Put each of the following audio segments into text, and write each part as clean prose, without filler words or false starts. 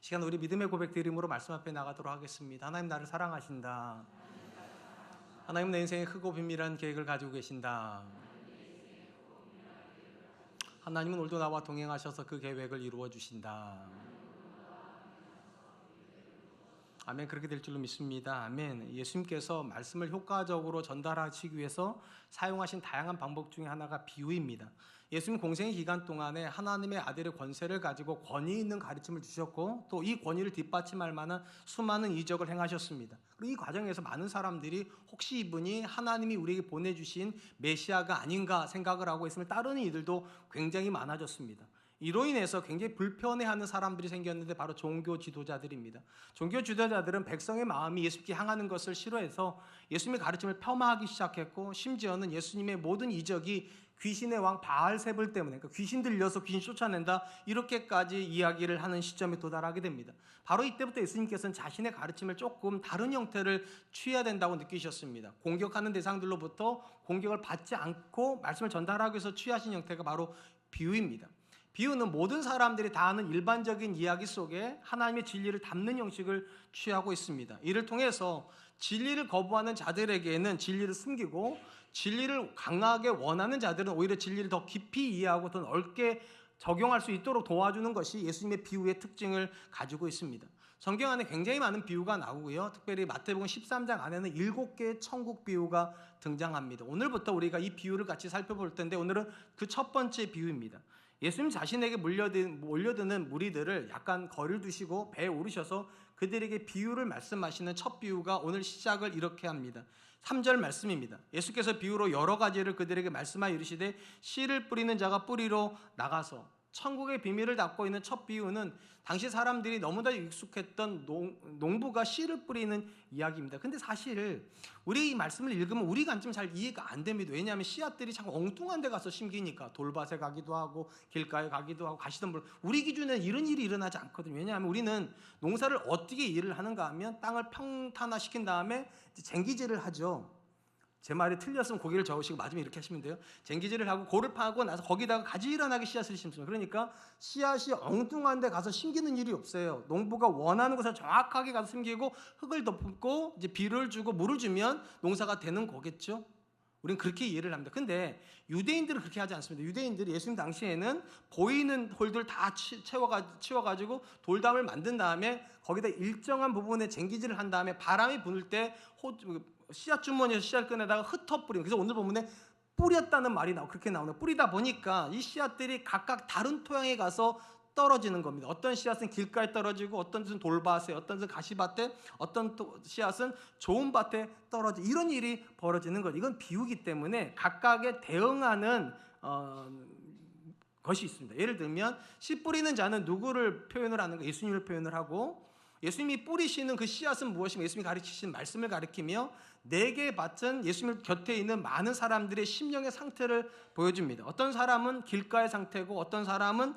시간 우리 믿음의 고백 드림으로 말씀 앞에 나가도록 하겠습니다. 하나님 나를 사랑하신다. 하나님 내 인생에 크고 비밀한 계획을 가지고 계신다. 하나님은 오늘도 나와 동행하셔서 그 계획을 이루어 주신다. 아멘. 그렇게 될 줄로 믿습니다. 아멘. 예수님께서 말씀을 효과적으로 전달하시기 위해서 사용하신 다양한 방법 중에 하나가 비유입니다. 예수님 공생의 기간 동안에 하나님의 아들의 권세를 가지고 권위 있는 가르침을 주셨고 또 이 권위를 뒷받침할 만한 수많은 이적을 행하셨습니다. 그리고 이 과정에서 많은 사람들이 혹시 이분이 하나님이 우리에게 보내주신 메시아가 아닌가 생각을 하고 있음을 따르는 이들도 굉장히 많아졌습니다. 이로 인해서 굉장히 불편해하는 사람들이 생겼는데 바로 종교 지도자들입니다. 종교 지도자들은 백성의 마음이 예수님께 향하는 것을 싫어해서 예수님의 가르침을 폄하하기 시작했고 심지어는 예수님의 모든 이적이 귀신의 왕 바알세불 때문에 그러니까 귀신 들려서 귀신 쫓아낸다 이렇게까지 이야기를 하는 시점에 도달하게 됩니다. 바로 이때부터 예수님께서는 자신의 가르침을 조금 다른 형태를 취해야 된다고 느끼셨습니다. 공격하는 대상들로부터 공격을 받지 않고 말씀을 전달하기 위해서 취하신 형태가 바로 비유입니다. 비유는 모든 사람들이 다 아는 일반적인 이야기 속에 하나님의 진리를 담는 형식을 취하고 있습니다. 이를 통해서 진리를 거부하는 자들에게는 진리를 숨기고 진리를 강하게 원하는 자들은 오히려 진리를 더 깊이 이해하고 더 넓게 적용할 수 있도록 도와주는 것이 예수님의 비유의 특징을 가지고 있습니다. 성경 안에 굉장히 많은 비유가 나오고요. 특별히 마태복음 13장 안에는 7개의 천국 비유가 등장합니다. 오늘부터 우리가 이 비유를 같이 살펴볼 텐데 오늘은 그 첫 번째 비유입니다. 예수님 자신에게 몰려드는 무리들을 약간 거리를 두시고 배에 오르셔서 그들에게 비유를 말씀하시는 첫 비유가 오늘 시작을 이렇게 합니다. 3절 말씀입니다. 예수께서 비유로 여러 가지를 그들에게 말씀하여 이르시되 씨를 뿌리는 자가 뿌리로 나가서 천국의 비밀을 담고 있는 첫 비유는 당시 사람들이 너무나 익숙했던 농부가 씨를 뿌리는 이야기입니다. 근데 사실 우리 이 말씀을 읽으면 우리 관점 잘 이해가 안 됩니다. 왜냐하면 씨앗들이 참 엉뚱한 데 가서 심기니까 돌밭에 가기도 하고 길가에 가기도 하고 가시덤불 우리 기준에는 이런 일이 일어나지 않거든요. 왜냐하면 우리는 농사를 어떻게 일을 하는가 하면 땅을 평탄화시킨 다음에 쟁기질을 하죠. 제 말이 틀렸으면 고개를 저으시고 맞으면 이렇게 하시면 돼요. 쟁기질을 하고 고를 파고 나서 거기다가 가지런하게 씨앗을 심습니다. 그러니까 씨앗이 엉뚱한 데 가서 심기는 일이 없어요. 농부가 원하는 곳에 정확하게 가서 심기고 흙을 덮고 이제 비를 주고 물을 주면 농사가 되는 거겠죠. 우리는 그렇게 이해를 합니다. 근데 유대인들은 그렇게 하지 않습니다. 유대인들이 예수님 당시에는 보이는 홀들 다 치워가지고 돌담을 만든 다음에 거기다 일정한 부분에 쟁기질을 한 다음에 바람이 부는 때 씨앗 주머니에서 씨앗 꺼내다가 흩어뿌리는. 그래서 오늘 본문에 뿌렸다는 말이 그렇게 나오네요. 뿌리다 보니까 이 씨앗들이 각각 다른 토양에 가서 떨어지는 겁니다. 어떤 씨앗은 길가에 떨어지고 어떤 것은 돌밭에, 어떤 것은 가시밭에, 어떤 씨앗은 좋은 밭에 떨어지고 이런 일이 벌어지는 거죠. 이건 비유기 때문에 각각에 대응하는 것이 있습니다. 예를 들면 씨 뿌리는 자는 누구를 표현을 하는가? 예수님을 표현을 하고 예수님이 뿌리시는 그 씨앗은 무엇이며 예수님이 가르치신 말씀을 가리키며 네 개의 밭은 예수님 곁에 있는 많은 사람들의 심령의 상태를 보여줍니다. 어떤 사람은 길가의 상태고 어떤 사람은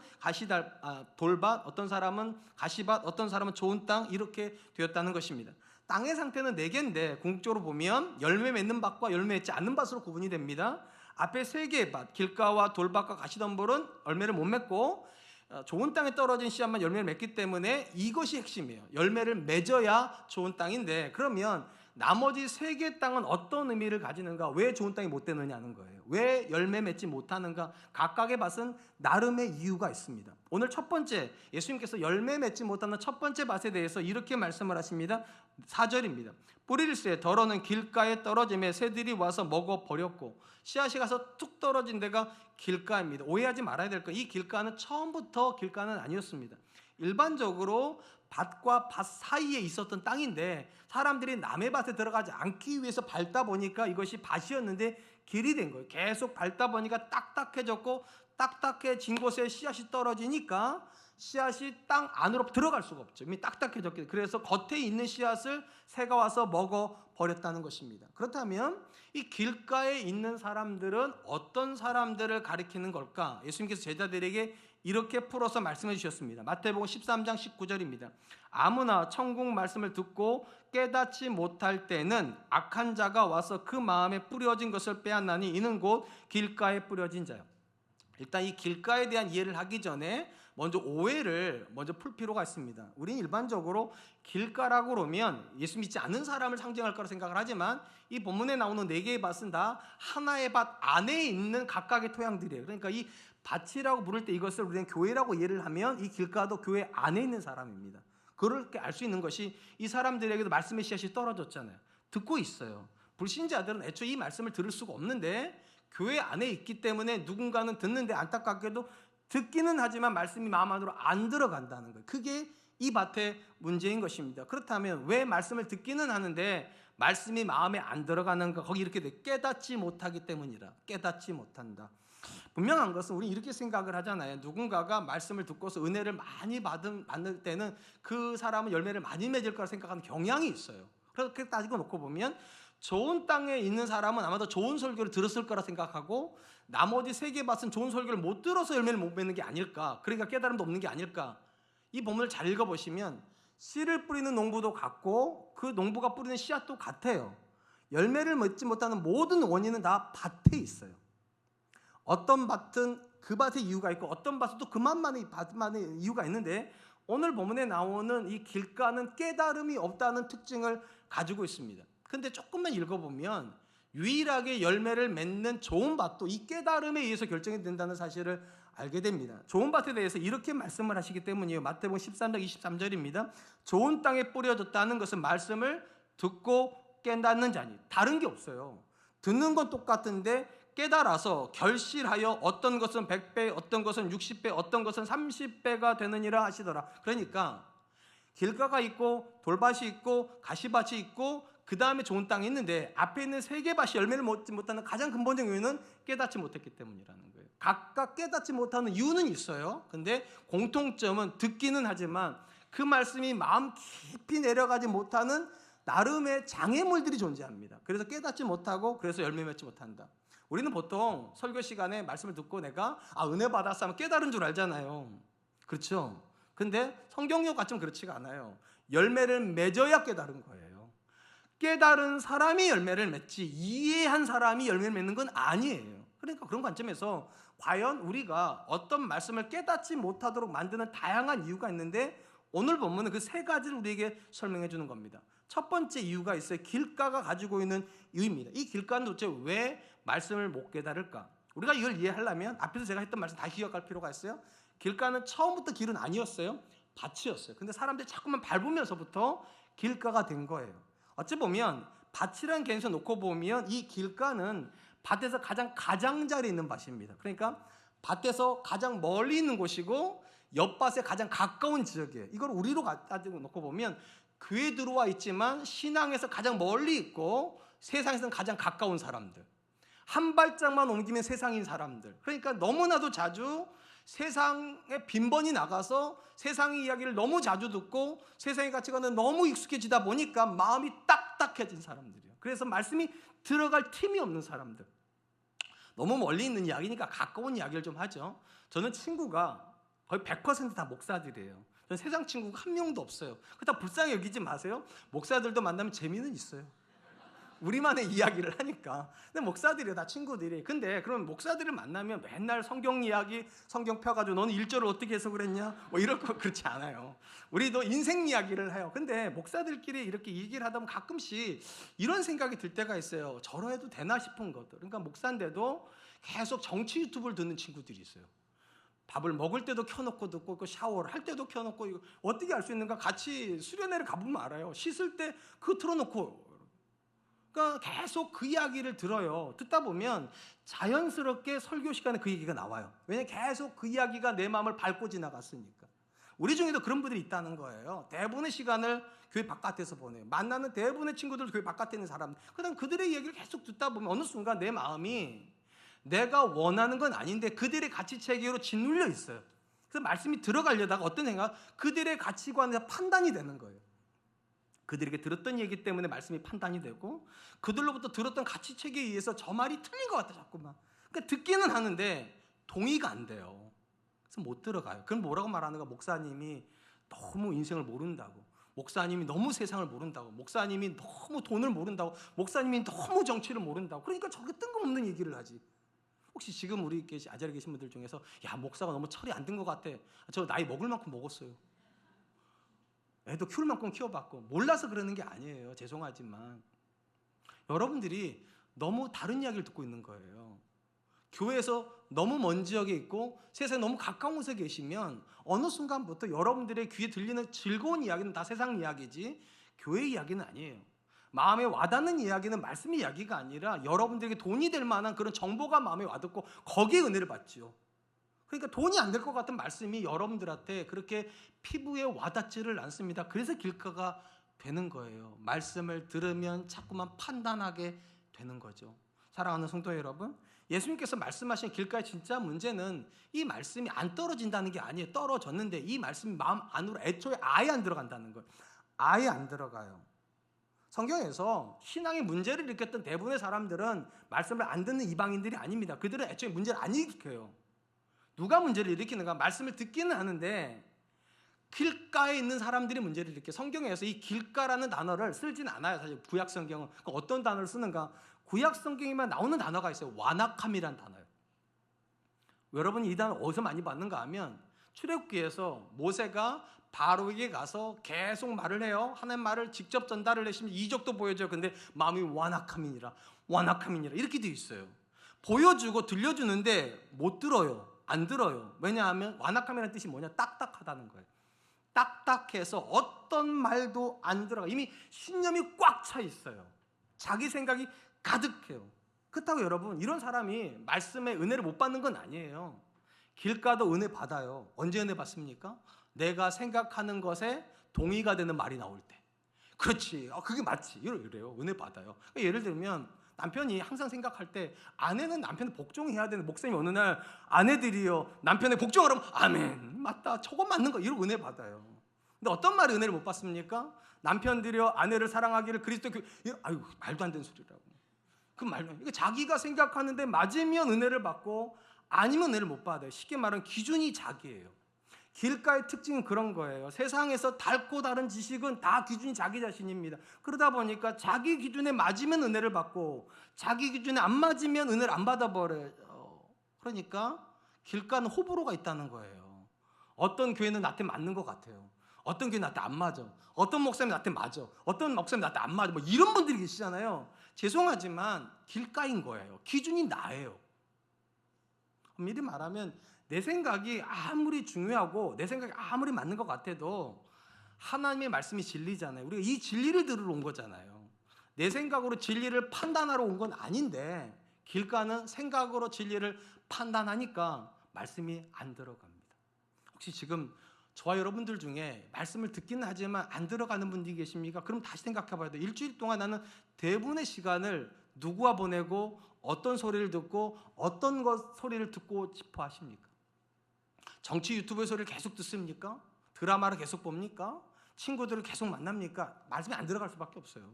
돌밭, 어떤 사람은 가시밭, 어떤 사람은 좋은 땅 이렇게 되었다는 것입니다. 땅의 상태는 네 개인데 궁극적으로 보면 열매 맺는 밭과 열매 맺지 않는 밭으로 구분이 됩니다. 앞에 세 개의 밭, 길가와 돌밭과 가시덤불은 열매를 못 맺고 좋은 땅에 떨어진 씨앗만 열매를 맺기 때문에 이것이 핵심이에요. 열매를 맺어야 좋은 땅인데 그러면 나머지 세 개의 땅은 어떤 의미를 가지는가? 왜 좋은 땅이 못 되느냐는 거예요. 왜 열매 맺지 못하는가? 각각의 밭은 나름의 이유가 있습니다. 오늘 첫 번째 예수님께서 열매 맺지 못하는 첫 번째 밭에 대해서 이렇게 말씀을 하십니다. 4절입니다. 뿌릴새 더러는 길가에 떨어짐에 새들이 와서 먹어버렸고 씨앗이 가서 툭 떨어진 데가 길가입니다. 오해하지 말아야 될 거. 이 길가는 처음부터 길가는 아니었습니다. 일반적으로 밭과 밭 사이에 있었던 땅인데 사람들이 남의 밭에 들어가지 않기 위해서 밟다 보니까 이것이 밭이었는데 길이 된 거예요. 계속 밟다 보니까 딱딱해졌고 딱딱해진 곳에 씨앗이 떨어지니까 씨앗이 땅 안으로 들어갈 수가 없죠. 이미 딱딱해졌기 때문에. 그래서 겉에 있는 씨앗을 새가 와서 먹어버렸다는 것입니다. 그렇다면 이 길가에 있는 사람들은 어떤 사람들을 가리키는 걸까? 예수님께서 제자들에게 이렇게 풀어서 말씀해 주셨습니다. 마태복음 13장 19절입니다. 아무나 천국 말씀을 듣고 깨닫지 못할 때는 악한 자가 와서 그 마음에 뿌려진 것을 빼앗나니 이는 곧 길가에 뿌려진 자요. 일단 이 길가에 대한 이해를 하기 전에 먼저 오해를 먼저 풀 필요가 있습니다. 우리는 일반적으로 길가라고 그러면 예수 믿지 않는 사람을 상징할 거라 생각을 하지만 이 본문에 나오는 4개의 밭은 다 하나의 밭 안에 있는 각각의 토양들이에요. 그러니까 이 밭이라고 부를 때 이것을 우리는 교회라고 이해를 하면 이 길가도 교회 안에 있는 사람입니다. 그렇게 알 수 있는 것이 이 사람들에게도 말씀의 씨앗이 떨어졌잖아요. 듣고 있어요. 불신자들은 애초에 이 말씀을 들을 수가 없는데 교회 안에 있기 때문에 누군가는 듣는데 안타깝게도 듣기는 하지만 말씀이 마음 안으로 안 들어간다는 거예요. 그게 이 밭의 문제인 것입니다. 그렇다면 왜 말씀을 듣기는 하는데 말씀이 마음에 안 들어가는가? 거기 이렇게 돼. 깨닫지 못하기 때문이라. 깨닫지 못한다. 분명한 것은 우리 이렇게 생각을 하잖아요. 누군가가 말씀을 듣고서 은혜를 많이 받을 때는 그 사람은 열매를 많이 맺을 거라 생각하는 경향이 있어요. 그렇게 따지고 놓고 보면 좋은 땅에 있는 사람은 아마도 좋은 설교를 들었을 거라 생각하고 나머지 3개 밭은 좋은 설교를 못 들어서 열매를 못 맺는 게 아닐까. 그러니까 깨달음도 없는 게 아닐까. 이 본문을 잘 읽어보시면 씨를 뿌리는 농부도 같고 그 농부가 뿌리는 씨앗도 같아요. 열매를 맺지 못하는 모든 원인은 다 밭에 있어요. 어떤 밭은 그 밭의 이유가 있고 어떤 밭은 또 그만만의 밭만의 이유가 있는데 오늘 본문에 나오는 이 길가는 깨달음이 없다는 특징을 가지고 있습니다. 근데 조금만 읽어보면 유일하게 열매를 맺는 좋은 밭도 이 깨달음에 의해서 결정이 된다는 사실을 알게 됩니다. 좋은 밭에 대해서 이렇게 말씀을 하시기 때문이에요. 마태복음 13장 23절입니다. 좋은 땅에 뿌려졌다는 것은 말씀을 듣고 깨닫는 자니. 다른 게 없어요. 듣는 건 똑같은데 깨달아서 결실하여 어떤 것은 100배, 어떤 것은 60배, 어떤 것은 30배가 되느니라 하시더라. 그러니까 길가가 있고 돌밭이 있고 가시밭이 있고 그 다음에 좋은 땅이 있는데 앞에 있는 3개 밭이 열매를 맺지 못하는 가장 근본적인 이유는 깨닫지 못했기 때문이라는 거예요. 각각 깨닫지 못하는 이유는 있어요. 근데 공통점은 듣기는 하지만 그 말씀이 마음 깊이 내려가지 못하는 나름의 장애물들이 존재합니다. 그래서 깨닫지 못하고 그래서 열매 맺지 못한다. 우리는 보통 설교 시간에 말씀을 듣고 내가 은혜 받았어 하면 깨달은 줄 알잖아요. 그렇죠? 근데 성경력 같으면 그렇지가 않아요. 열매를 맺어야 깨달은 거예요. 깨달은 사람이 열매를 맺지 이해한 사람이 열매를 맺는 건 아니에요. 그러니까 그런 관점에서 과연 우리가 어떤 말씀을 깨닫지 못하도록 만드는 다양한 이유가 있는데 오늘 본문은 그 3가지를 우리에게 설명해 주는 겁니다. 첫 번째 이유가 있어요. 길가가 가지고 있는 이유입니다. 이 길가는 도대체 왜 말씀을 못 깨달을까? 우리가 이걸 이해하려면 앞에서 제가 했던 말씀 다 기억할 필요가 있어요. 길가는 처음부터 길은 아니었어요. 밭이었어요. 근데 사람들이 자꾸만 밟으면서부터 길가가 된 거예요. 어찌 보면 밭이라는 개념에서 놓고 보면 이 길가는 밭에서 가장 가장자리에 있는 밭입니다. 그러니까 밭에서 가장 멀리 있는 곳이고 옆밭에 가장 가까운 지역이에요. 이걸 우리로 가지고 놓고 보면 교회에 들어와 있지만 신앙에서 가장 멀리 있고 세상에서는 가장 가까운 사람들. 한 발짝만 옮기면 세상인 사람들. 그러니까 너무나도 자주 세상에 빈번히 나가서 세상의 이야기를 너무 자주 듣고 세상의 가치관은 너무 익숙해지다 보니까 마음이 딱딱해진 사람들이에요. 그래서 말씀이 들어갈 틈이 없는 사람들. 너무 멀리 있는 이야기니까 가까운 이야기를 좀 하죠. 저는 친구가 거의 100% 다 목사들이에요. 저는 세상 친구가 한 명도 없어요. 그렇다고 불쌍히 여기지 마세요. 목사들도 만나면 재미는 있어요. 우리만의 이야기를 하니까. 근데 목사들이 다 친구들이. 근데 그럼 목사들을 만나면 맨날 성경 이야기, 성경 펴가지고 너는 1절을 어떻게 해석을 했냐? 뭐 이럴 거 그렇지 않아요. 우리도 인생 이야기를 해요. 근데 목사들끼리 이렇게 얘기를 하다 보면 가끔씩 이런 생각이 들 때가 있어요. 저러해도 되나 싶은 것들. 그러니까 목사인데도 계속 정치 유튜브를 듣는 친구들이 있어요. 밥을 먹을 때도 켜놓고 듣고 샤워를 할 때도 켜놓고 이거 어떻게 알 수 있는가? 같이 수련회를 가보면 알아요. 씻을 때 그거 틀어놓고 그러니까 계속 그 이야기를 들어요. 듣다 보면 자연스럽게 설교 시간에 그 얘기가 나와요. 왜냐하면 계속 그 이야기가 내 마음을 밟고 지나갔으니까. 우리 중에도 그런 분들이 있다는 거예요. 대부분의 시간을 교회 바깥에서 보내요. 만나는 대부분의 친구들 교회 바깥에 있는 사람들. 그다음 그들의 이야기를 계속 듣다 보면 어느 순간 내 마음이 내가 원하는 건 아닌데 그들의 가치체계로 짓눌려 있어요. 그래서 말씀이 들어가려다가 어떤 생각? 그들의 가치관에서 판단이 되는 거예요. 그들에게 들었던 얘기 때문에 말씀이 판단이 되고 그들로부터 들었던 가치체계에 의해서 저 말이 틀린 것 같아 자꾸만. 그러니까 듣기는 하는데 동의가 안 돼요. 그래서 못 들어가요. 그럼 뭐라고 말하는가? 목사님이 너무 인생을 모른다고, 목사님이 너무 세상을 모른다고, 목사님이 너무 돈을 모른다고, 목사님이 너무 정치를 모른다고. 그러니까 저게 뜬금없는 얘기를 하지. 혹시 지금 우리 아자리에 계신 분들 중에서 야, 목사가 너무 철이 안 든 것 같아. 저 나이 먹을 만큼 먹었어요. 애도 키울 만큼 키워봤고 몰라서 그러는 게 아니에요. 죄송하지만 여러분들이 너무 다른 이야기를 듣고 있는 거예요. 교회에서 너무 먼 지역에 있고 세상에 너무 가까운 곳에 계시면 어느 순간부터 여러분들의 귀에 들리는 즐거운 이야기는 다 세상 이야기지 교회 이야기는 아니에요. 마음에 와닿는 이야기는 말씀의 이야기가 아니라 여러분들에게 돈이 될 만한 그런 정보가 마음에 와닿고 거기에 은혜를 받지요. 그러니까 돈이 안 될 것 같은 말씀이 여러분들한테 그렇게 피부에 와닿지를 않습니다. 그래서 길가가 되는 거예요. 말씀을 들으면 자꾸만 판단하게 되는 거죠. 사랑하는 성도 여러분, 예수님께서 말씀하신 길가의 진짜 문제는 이 말씀이 안 떨어진다는 게 아니에요. 떨어졌는데 이 말씀이 마음 안으로 애초에 아예 안 들어간다는 거예요. 아예 안 들어가요. 성경에서 신앙의 문제를 일으켰던 대부분의 사람들은 말씀을 안 듣는 이방인들이 아닙니다. 그들은 애초에 문제를 안 일으켜요. 누가 문제를 일으키는가? 말씀을 듣기는 하는데 길가에 있는 사람들이 문제를 일으켜요. 성경에서 이 길가라는 단어를 쓰진 않아요. 사실 구약 성경은 어떤 단어를 쓰는가? 구약 성경에만 나오는 단어가 있어요. 완악함이라는 단어예요. 여러분이 이 단어 어디서 많이 봤는가 하면 출애굽기에서 모세가 바로에게 가서 계속 말을 해요. 하나님 말을 직접 전달을 하시면 이적도 보여줘요. 근데 마음이 완악함이니라 이렇게 돼 있어요. 보여주고 들려주는데 못 들어요. 안 들어요. 왜냐하면 완악함이라는 뜻이 뭐냐? 딱딱하다는 거예요. 딱딱해서 어떤 말도 안 들어가. 이미 신념이 꽉 차 있어요. 자기 생각이 가득해요. 그렇다고 여러분 이런 사람이 말씀의 은혜를 못 받는 건 아니에요. 길가도 은혜 받아요. 언제 은혜 받습니까? 내가 생각하는 것에 동의가 되는 말이 나올 때. 그렇지, 그게 맞지, 이래요. 은혜 받아요. 예를 들면 남편이 항상 생각할 때 아내는 남편을 복종해야 되는, 목사님이 어느 날 아내들이요 남편의 복종을 하면 아멘 맞다 저거 맞는 거, 이러고 은혜 받아요. 근데 어떤 말이 은혜를 못 받습니까? 남편들이요 아내를 사랑하기를 그리스도 아유 말도 안 되는 소리라고. 그 말로 이거 자기가 생각하는데 맞으면 은혜를 받고 아니면 은혜를 못 받아요. 쉽게 말하면 기준이 자기예요. 길가의 특징은 그런 거예요. 세상에서 달고 다른 지식은 다 기준이 자기 자신입니다. 그러다 보니까 자기 기준에 맞으면 은혜를 받고 자기 기준에 안 맞으면 은혜를 안 받아버려요. 그러니까 길가는 호불호가 있다는 거예요. 어떤 교회는 나한테 맞는 것 같아요. 어떤 교회는 나한테 안 맞아. 어떤 목사님이 나한테 맞아. 어떤 목사님이 나한테 안 맞아. 뭐 이런 분들이 계시잖아요. 죄송하지만 길가인 거예요. 기준이 나예요. 미리 말하면 내 생각이 아무리 중요하고 내 생각이 아무리 맞는 것 같아도 하나님의 말씀이 진리잖아요. 우리가 이 진리를 들으러 온 거잖아요. 내 생각으로 진리를 판단하러 온 건 아닌데 길가는 생각으로 진리를 판단하니까 말씀이 안 들어갑니다. 혹시 지금 저와 여러분들 중에 말씀을 듣기는 하지만 안 들어가는 분들이 계십니까? 그럼 다시 생각해 봐야 돼요. 일주일 동안 나는 대부분의 시간을 누구와 보내고 어떤 소리를 듣고 어떤 소리를 듣고 싶어 하십니까? 정치 유튜브의 소리를 계속 듣습니까? 드라마를 계속 봅니까? 친구들을 계속 만납니까? 말씀이 안 들어갈 수밖에 없어요.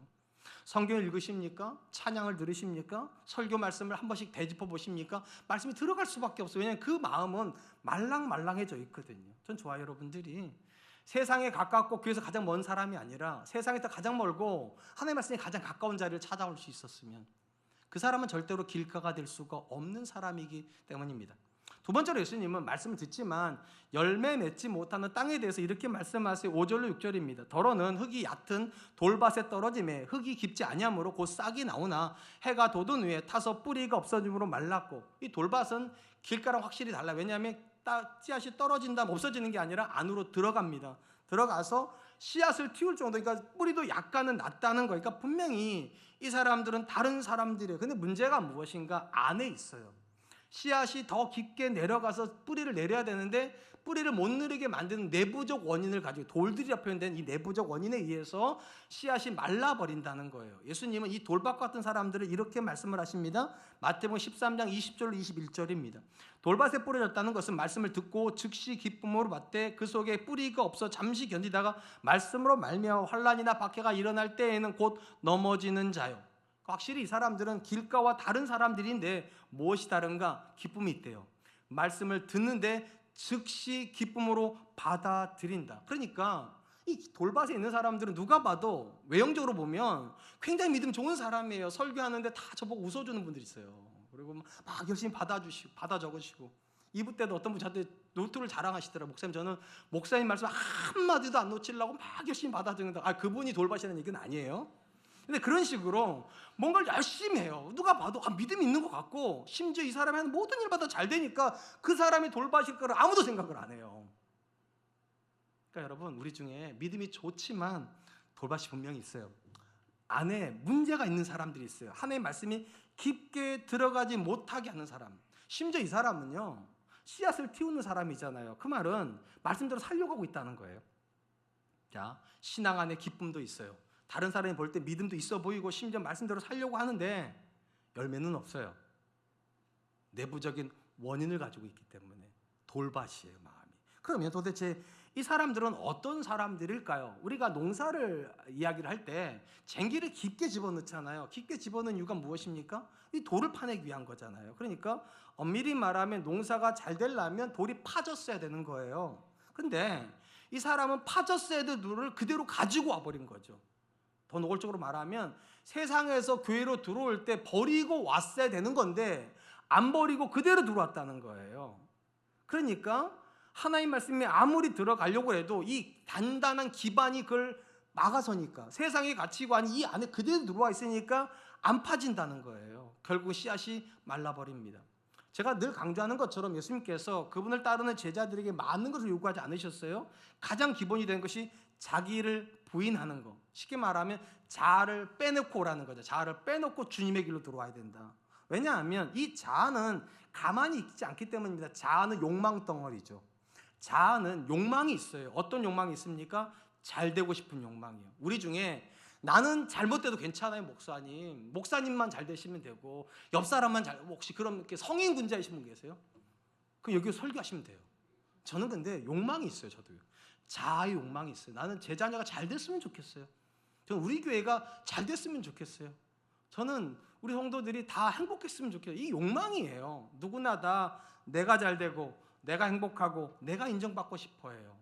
성경을 읽으십니까? 찬양을 들으십니까? 설교 말씀을 한 번씩 되짚어 보십니까? 말씀이 들어갈 수밖에 없어요. 왜냐하면 그 마음은 말랑말랑해져 있거든요. 전 저와 여러분들이 세상에 가깝고 교회에서 가장 먼 사람이 아니라 세상에서 가장 멀고 하나님의 말씀이 가장 가까운 자리를 찾아올 수 있었으면 그 사람은 절대로 길가가 될 수가 없는 사람이기 때문입니다. 두 번째로 예수님은 말씀을 듣지만 열매 맺지 못하는 땅에 대해서 이렇게 말씀하세요. 5절로 6절입니다. 더러는 흙이 얕은 돌밭에 떨어짐에 흙이 깊지 아니하므로 곧 싹이 나오나 해가 돋은 후에 타서 뿌리가 없어짐으로 말랐고, 이 돌밭은 길가랑 확실히 달라요. 왜냐하면 씨앗이 떨어진다면 없어지는 게 아니라 안으로 들어갑니다. 들어가서 씨앗을 틔울 정도, 그러니까 뿌리도 약간은 낮다는 거예요. 그러니까 분명히 이 사람들은 다른 사람들이에요. 근데 문제가 무엇인가? 안에 있어요. 씨앗이 더 깊게 내려가서 뿌리를 내려야 되는데 뿌리를 못 내리게 만드는 내부적 원인을 가지고, 돌들이라 표현된 이 내부적 원인에 의해서 씨앗이 말라버린다는 거예요. 예수님은 이 돌밭 같은 사람들을 이렇게 말씀을 하십니다. 마태복음 13장 20절로 21절입니다. 돌밭에 뿌려졌다는 것은 말씀을 듣고 즉시 기쁨으로 받되 그 속에 뿌리가 없어 잠시 견디다가 말씀으로 말미암아 환난이나 박해가 일어날 때에는 곧 넘어지는 자요. 확실히 이 사람들은 길가와 다른 사람들인데 무엇이 다른가? 기쁨이 있대요. 말씀을 듣는데 즉시 기쁨으로 받아들인다. 그러니까 이 돌밭에 있는 사람들은 누가 봐도 외형적으로 보면 굉장히 믿음 좋은 사람이에요. 설교하는데 다 저보고 웃어주는 분들이 있어요. 그리고 막 열심히 받아 적으시고, 2부 때도 어떤 분 저한테 노트를 자랑하시더라고요. 목사님, 저는 목사님 말씀 한마디도 안 놓치려고 막 열심히 받아 적는다. 그분이 돌봐시는 얘기는 아니에요. 근데 그런 식으로 뭔가를 열심히 해요. 누가 봐도 믿음이 있는 것 같고, 심지어 이 사람이 하는 모든 일마다 잘 되니까 그 사람이 돌봐실 거를 아무도 생각을 안 해요. 그러니까 여러분, 우리 중에 믿음이 좋지만 돌봐시 분명히 있어요. 안에 문제가 있는 사람들이 있어요. 하나님의 말씀이 깊게 들어가지 못하게 하는 사람. 심지어 이 사람은요, 씨앗을 틔우는 사람이잖아요. 그 말은 말씀대로 살려고 하고 있다는 거예요. 자, 신앙 안에 기쁨도 있어요. 다른 사람이 볼 때 믿음도 있어 보이고 심지어 말씀대로 살려고 하는데 열매는 없어요. 내부적인 원인을 가지고 있기 때문에 돌밭이에요, 마음이. 그러면 도대체 이 사람들은 어떤 사람들일까요? 우리가 농사를 이야기를 할 때 쟁기를 깊게 집어넣잖아요. 깊게 집어넣은 이유가 무엇입니까? 이 돌을 파내기 위한 거잖아요. 그러니까 엄밀히 말하면 농사가 잘 되려면 돌이 파졌어야 되는 거예요. 근데 이 사람은 파졌어야 될 돌을 그대로 가지고 와버린 거죠. 더 노골적으로 말하면 세상에서 교회로 들어올 때 버리고 왔어야 되는 건데 안 버리고 그대로 들어왔다는 거예요. 그러니까 하나님 말씀이 아무리 들어가려고 해도 이 단단한 기반이 그걸 막아서니까, 세상의 가치관이 이 안에 그대로 들어와 있으니까 안 파진다는 거예요. 결국 씨앗이 말라버립니다. 제가 늘 강조하는 것처럼 예수님께서 그분을 따르는 제자들에게 많은 것을 요구하지 않으셨어요. 가장 기본이 되는 것이 자기를 부인하는 거. 쉽게 말하면 자아를 빼놓고 오라는 거죠. 자아를 빼놓고 주님의 길로 들어와야 된다. 왜냐하면 이 자아는 가만히 있지 않기 때문입니다. 자아는 욕망 덩어리죠. 자아는 욕망이 있어요. 어떤 욕망이 있습니까? 잘 되고 싶은 욕망이에요. 우리 중에 나는 잘못돼도 괜찮아요, 목사님. 목사님만 잘 되시면 되고 옆 사람만 잘, 혹시 그런 성인 군자이신 분 계세요? 그럼 여기 설교하시면 돼요. 저는 근데 욕망이 있어요. 저도요. 자아의 욕망이 있어요. 나는 제 자녀가 잘 됐으면 좋겠어요. 저는 우리 교회가 잘 됐으면 좋겠어요. 저는 우리 성도들이 다 행복했으면 좋겠어요. 이 욕망이에요. 누구나 다 내가 잘 되고 내가 행복하고 내가 인정받고 싶어 해요.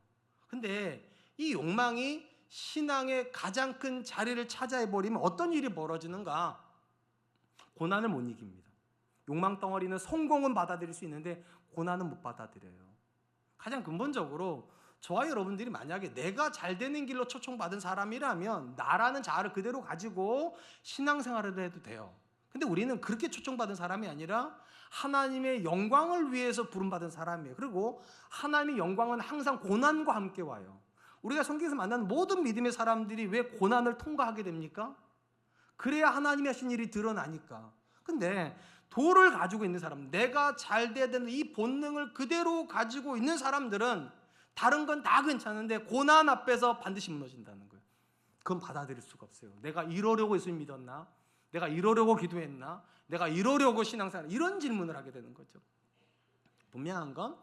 근데 이 욕망이 신앙의 가장 큰 자리를 차지해버리면 어떤 일이 벌어지는가? 고난을 못 이깁니다. 욕망 덩어리는 성공은 받아들일 수 있는데 고난은 못 받아들여요. 가장 근본적으로 저와 여러분들이 만약에 내가 잘 되는 길로 초청받은 사람이라면 나라는 자아를 그대로 가지고 신앙생활을 해도 돼요. 근데 우리는 그렇게 초청받은 사람이 아니라 하나님의 영광을 위해서 부름받은 사람이에요. 그리고 하나님의 영광은 항상 고난과 함께 와요. 우리가 성경에서 만나는 모든 믿음의 사람들이 왜 고난을 통과하게 됩니까? 그래야 하나님이 하신 일이 드러나니까. 근데 돌을 가지고 있는 사람, 내가 잘 돼야 되는 이 본능을 그대로 가지고 있는 사람들은 다른 건 다 괜찮은데 고난 앞에서 반드시 무너진다는 거예요. 그건 받아들일 수가 없어요. 내가 이러려고 예수님 믿었나? 내가 이러려고 기도했나? 내가 이러려고 신앙생활, 이런 질문을 하게 되는 거죠. 분명한 건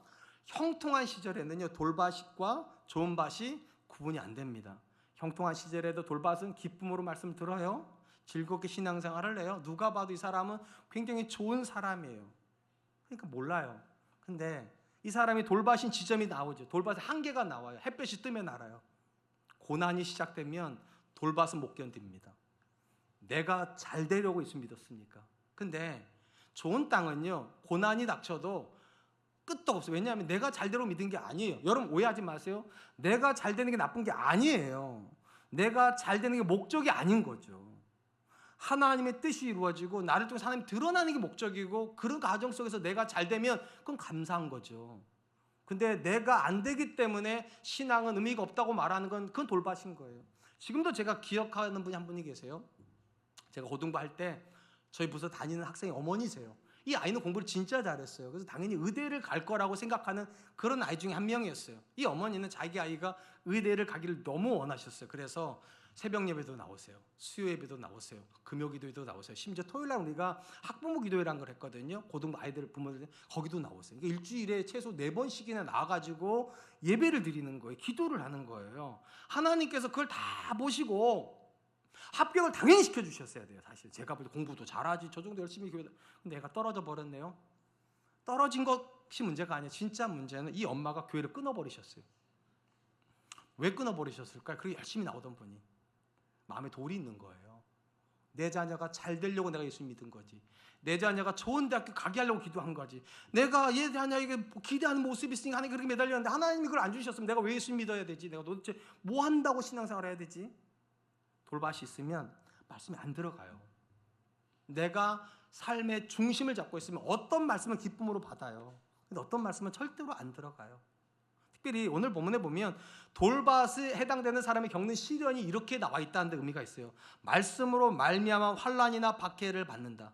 형통한 시절에는요, 돌밭과 좋은 밭이 구분이 안 됩니다. 형통한 시절에도 돌밭은 기쁨으로 말씀 들어요. 즐겁게 신앙생활을 해요. 누가 봐도 이 사람은 굉장히 좋은 사람이에요. 그러니까 몰라요. 근데 이 사람이 돌밭인 지점이 나오죠. 돌밭에 한계가 나와요. 햇볕이 뜨면 알아요. 고난이 시작되면 돌밭은 못 견딥니다. 내가 잘 되려고 예수 믿었으니까. 근데 좋은 땅은요, 고난이 닥쳐도 끝도 없어요. 왜냐하면 내가 잘 되려고 믿은 게 아니에요. 여러분 오해하지 마세요. 내가 잘 되는 게 나쁜 게 아니에요. 내가 잘 되는 게 목적이 아닌 거죠. 하나님의 뜻이 이루어지고 나를 통해서 하나님이 드러나는 게 목적이고, 그런 과정 속에서 내가 잘 되면 그건 감사한 거죠. 근데 내가 안 되기 때문에 신앙은 의미가 없다고 말하는 건 그건 돌밭인 거예요. 지금도 제가 기억하는 분이 한 분이 계세요. 제가 고등부 할 때 저희 부서 다니는 학생의 어머니세요. 이 아이는 공부를 진짜 잘했어요. 그래서 당연히 의대를 갈 거라고 생각하는 그런 아이 중에 한 명이었어요. 이 어머니는 자기 아이가 의대를 가기를 너무 원하셨어요. 그래서 새벽 예배도 나오세요. 수요 예배도 나오세요. 금요 기도회도 나오세요. 심지어 토요일 날 우리가 학부모 기도회라는 걸 했거든요. 고등부 아이들 부모들 거기도 나오세요. 그러니까 일주일에 최소 4번씩이나 나와가지고 예배를 드리는 거예요. 기도를 하는 거예요. 하나님께서 그걸 다 보시고 합격을 당연히 시켜주셨어야 돼요. 사실 제가 볼 때 공부도 잘하지, 저 정도 열심히 교회, 근데 애가 떨어져 버렸네요. 떨어진 것이 문제가 아니에요. 진짜 문제는 이 엄마가 교회를 끊어버리셨어요. 왜 끊어버리셨을까요? 그렇게 열심히 나오던 분이 마음에 돌이 있는 거예요. 내 자녀가 잘 되려고 내가 예수 믿은 거지. 내 자녀가 좋은 대학교 가게 하려고 기도한 거지. 내가 얘 자녀에게 기대하는 모습이 있으니까 하나님이 그렇게 매달렸는데 하나님이 그걸 안 주셨으면 내가 왜 예수 믿어야 되지? 내가 도대체 뭐 한다고 신앙생활 해야 되지? 돌밭이 있으면 말씀이 안 들어가요. 내가 삶의 중심을 잡고 있으면 어떤 말씀은 기쁨으로 받아요. 근데 어떤 말씀은 절대로 안 들어가요. 특별히 오늘 본문에 보면 돌밭에 해당되는 사람이 겪는 시련이 이렇게 나와 있다는 데 의미가 있어요. 말씀으로 말미암아 환난이나 박해를 받는다.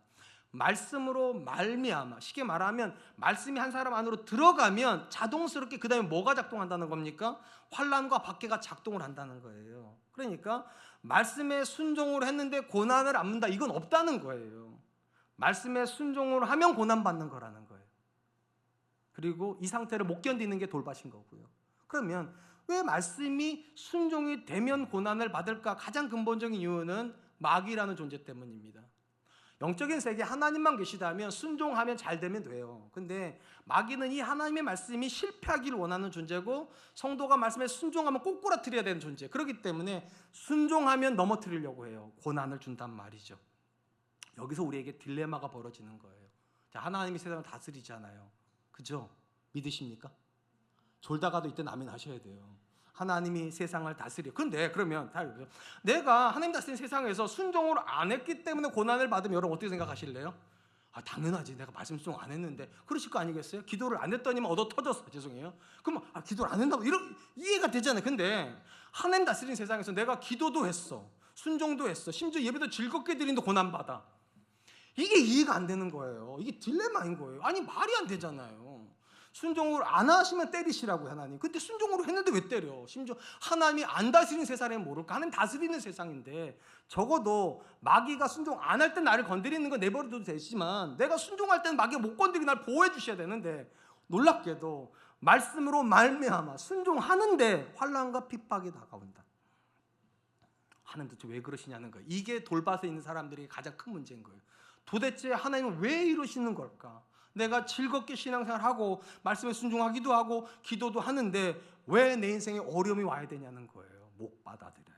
말씀으로 말미암아, 쉽게 말하면 말씀이 한 사람 안으로 들어가면 자동스럽게 그 다음에 뭐가 작동한다는 겁니까? 환난과 박해가 작동을 한다는 거예요. 그러니까 말씀에 순종을 했는데 고난을 안 받는다, 이건 없다는 거예요. 말씀에 순종을 하면 고난받는 거라는 거예요. 그리고 이 상태를 못 견디는 게 돌밭인 거고요. 그러면 왜 말씀이 순종이 되면 고난을 받을까? 가장 근본적인 이유는 마귀라는 존재 때문입니다. 영적인 세계 하나님만 계시다면 순종하면 잘 되면 돼요. 근데 마귀는 이 하나님의 말씀이 실패하기를 원하는 존재고 성도가 말씀에 순종하면 꼬꾸라뜨려야 되는 존재. 그렇기 때문에 순종하면 넘어뜨리려고 해요. 고난을 준단 말이죠. 여기서 우리에게 딜레마가 벌어지는 거예요. 자, 하나님이 세상을 다스리잖아요. 그죠? 믿으십니까? 졸다가도 이때 아멘 하셔야 돼요. 하나님이 세상을 다스려. 근데 그러면 내가 하나님 다스리는 세상에서 순종을 안 했기 때문에 고난을 받으면 여러분 어떻게 생각하실래요? 당연하지. 내가 말씀 순종 안 했는데. 그러실 거 아니겠어요? 기도를 안 했더니만 얻어 터졌어. 죄송해요. 그럼 기도를 안 한다고 이런 이해가 되잖아요. 근데 하나님 다스리는 세상에서 내가 기도도 했어. 순종도 했어. 심지어 예배도 즐겁게 드리는데 고난 받아. 이게 이해가 안 되는 거예요. 이게 딜레마인 거예요. 아니 말이 안 되잖아요. 순종을 안 하시면 때리시라고 하나님. 근데 순종으로 했는데 왜 때려? 심지어 하나님이 안 다스리는 세상에 모를까? 하나님 다스리는 세상인데 적어도 마귀가 순종 안 할 때 나를 건드리는 건 내버려둬도 되지만 내가 순종할 때는 마귀가 못 건드리게 날 보호해 주셔야 되는데 놀랍게도 말씀으로 말미암아 순종하는데 환난과 핍박이 다가온다. 하나님 도대체 왜 그러시냐는 거예요. 이게 돌밭에 있는 사람들이 가장 큰 문제인 거예요. 도대체 하나님은 왜 이러시는 걸까? 내가 즐겁게 신앙생활하고 말씀에 순종하기도 하고 기도도 하는데 왜 내 인생에 어려움이 와야 되냐는 거예요. 못 받아들여요.